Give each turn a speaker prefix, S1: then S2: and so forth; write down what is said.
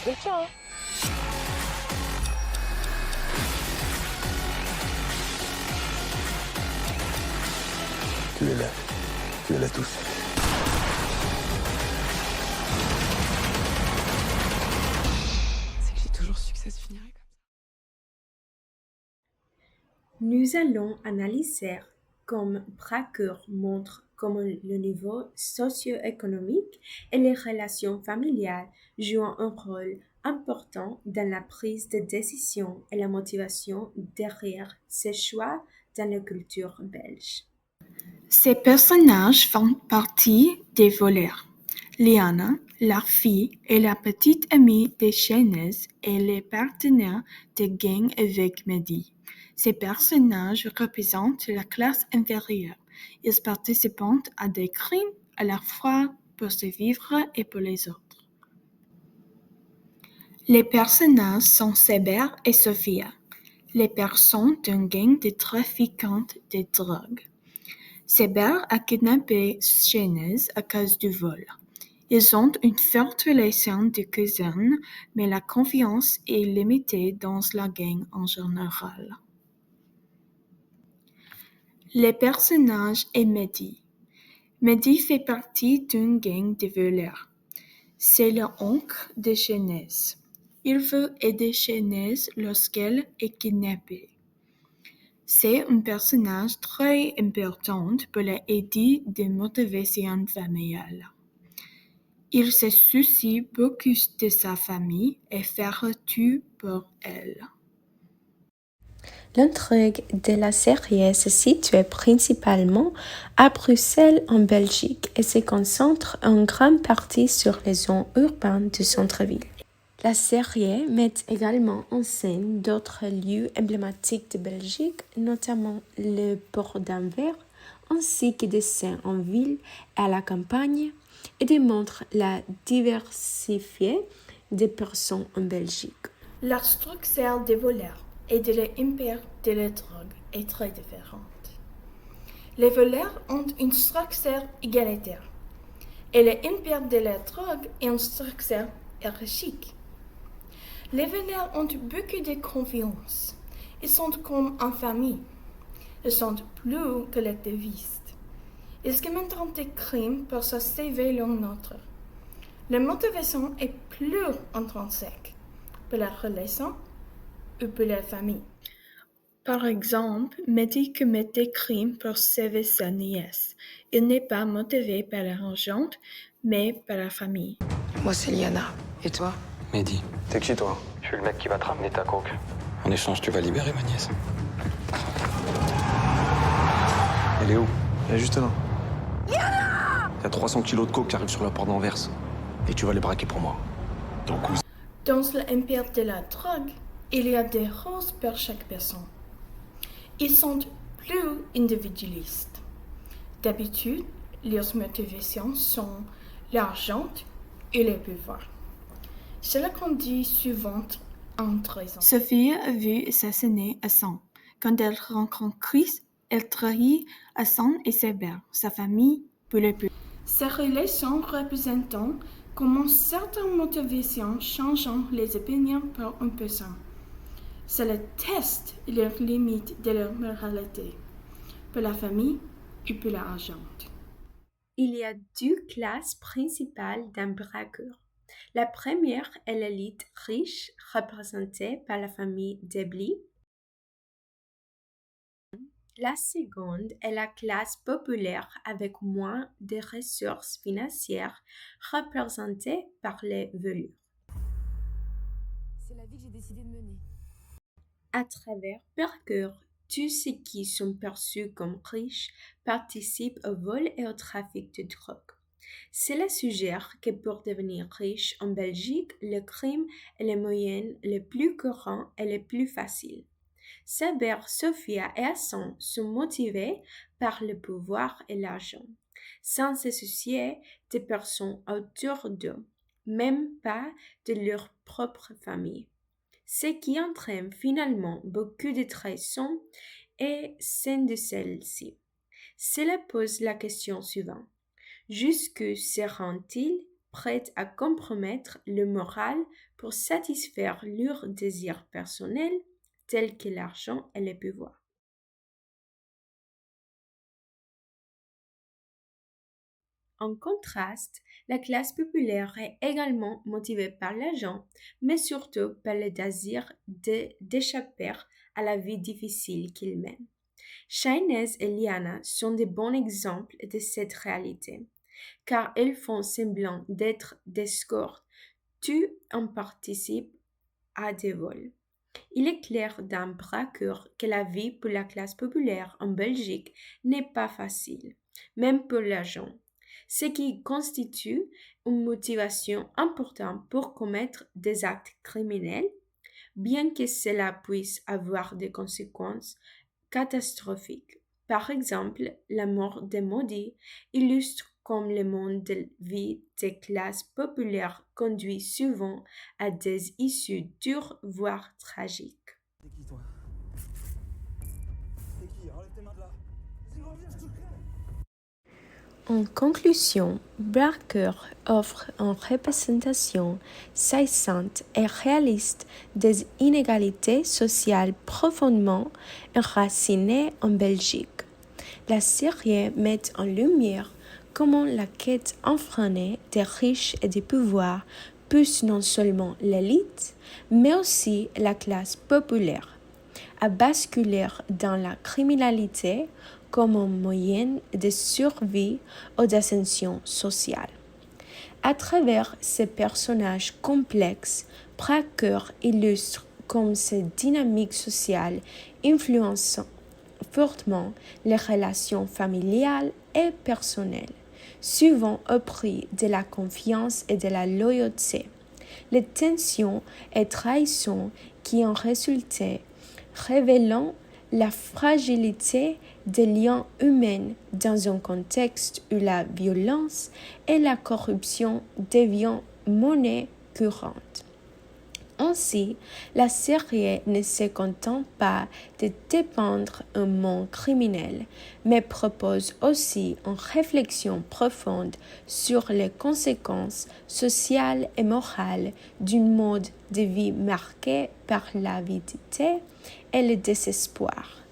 S1: fais le tien, hein.
S2: Tuez-la. Tuez-la tous.
S1: C'est que j'ai toujours su que ça se finirait comme ça.
S3: Nous allons analyser comme braqueur montre comment le niveau socio-économique et les relations familiales jouent un rôle important dans la prise de décision et la motivation derrière ces choix dans la culture belge.
S4: Ces personnages font partie des voleurs. Liana, la fille, est la petite amie de Chaynesse et les partenaires de gang avec Mehdi. Ces personnages représentent la classe inférieure. Ils participent à des crimes à la fois pour survivre et pour les autres. Les personnages sont Seber et Sophia, les personnes d'un gang de trafiquantes de drogue. Seber a kidnappé Chaynesse à cause du vol. Ils ont une forte relation de cousins, mais la confiance est limitée dans la gang en général. Les personnages et Mehdi. Mehdi fait partie d'une gang de voleurs. C'est le oncle de Chaynesse. Il veut aider Chaynesse lorsqu'elle est kidnappée. C'est un personnage très important pour l'aider des motivations familiales. Il se soucie beaucoup de sa famille et fera tout pour elle.
S3: L'intrigue de la série se situe principalement à Bruxelles en Belgique et se concentre en grande partie sur les zones urbaines du centre-ville. La série met également en scène d'autres lieux emblématiques de Belgique, notamment le port d'Anvers, ainsi que des scènes en ville et à la campagne, et démontre la diversité des personnes en Belgique.
S4: La structure des voleurs et de l'empire de la drogue est très différente. Les voleurs ont une structure égalitaire et l'empire de la drogue est une structure hiérarchique. Les voleurs ont beaucoup de confiance. Ils sont comme en famille. Ils sont plus collectivistes. Ils commettent des crimes pour se sauver l'un l'autre. La motivation est plus intrinsèque pour la relation ou pour la famille. Par exemple, Mehdi commet des crimes pour sauver sa nièce. Il n'est pas motivé par l'argent, mais par la famille.
S1: Moi, c'est Liana. Et toi?
S5: Mehdi,
S2: T'es qui, toi?
S5: je suis le mec qui va te ramener ta coke. En échange, tu vas libérer ma nièce.
S2: Elle est où? Elle est juste là. Il y a 300 kilos de coke qui arrivent sur la porte d'Anvers. Et tu vas les braquer pour moi. Ton cousin.
S4: Dans l'empire de la drogue, il y a des roses pour chaque personne. Ils sont plus individualistes. D'habitude, leurs motivations sont l'argent et le pouvoir. Cela conduit souvent en trahison. Sophie a vu assassiner Hassan. Quand elle rencontre Chris, elle trahit Hassan et Seber, sa famille, pour le plus. Ces relations représentent comment certaines motivations changent les opinions pour une personne. C'est le test les limites de leur moralité, pour la famille et pour l'argent.
S3: Il y a deux classes principales d'un braqueur. La première est l'élite riche, représentée par la famille Debly. La seconde est la classe populaire avec moins de ressources financières, représentée par les voleurs.
S1: C'est la vie que j'ai décidé de mener.
S3: À travers Parcours, tous ceux qui sont perçus comme riches participent au vol et au trafic de drogue. Cela suggère que pour devenir riche en Belgique, le crime est le moyen le plus courant et le plus facile. Saber, Sophia et Hassan sont motivés par le pouvoir et l'argent, sans se soucier des personnes autour d'eux, même pas de leur propre famille. Ce qui entraîne finalement beaucoup de trahisons et scènes de celle-ci. Cela pose la question suivante. Jusque seront-ils prêts à compromettre le moral pour satisfaire leurs désirs personnels tels que l'argent et le pouvoir. En contraste, la classe populaire est également motivée par l'argent, mais surtout par le désir d'échapper à la vie difficile qu'ils mènent. Shainez et Liana sont de bons exemples de cette réalité, car elles font semblant d'être des escortes, tout en participent à des vols. Il est clair d'un braqueur que la vie pour la classe populaire en Belgique n'est pas facile, même pour l'argent, ce qui constitue une motivation importante pour commettre des actes criminels, bien que cela puisse avoir des conséquences catastrophiques. Par exemple, la mort de Maudit illustre comme le monde de vie des classes populaires conduit souvent à des issues dures, voire tragiques.
S6: T'es qui, toi? T'es qui? Enlève tes mains de là. Vas-y, reviens, je te crée.
S3: En conclusion, Barker offre une représentation saisissante et réaliste des inégalités sociales profondément enracinées en Belgique. La série met en lumière comment la quête effrénée des riches et du pouvoir pousse non seulement l'élite, mais aussi la classe populaire à basculer dans la criminalité comme un moyen de survie ou d'ascension sociale. À travers ces personnages complexes, Barker illustre comment ces dynamiques sociales influencent fortement les relations familiales et personnelles, souvent au prix de la confiance et de la loyauté. Les tensions et trahisons qui en résultaient, révélant la fragilité des liens humains dans un contexte où la violence et la corruption deviennent monnaie courante. Ainsi, la série ne se contente pas de dépeindre un monde criminel, mais propose aussi une réflexion profonde sur les conséquences sociales et morales d'un mode de vie marqué par l'avidité et le désespoir.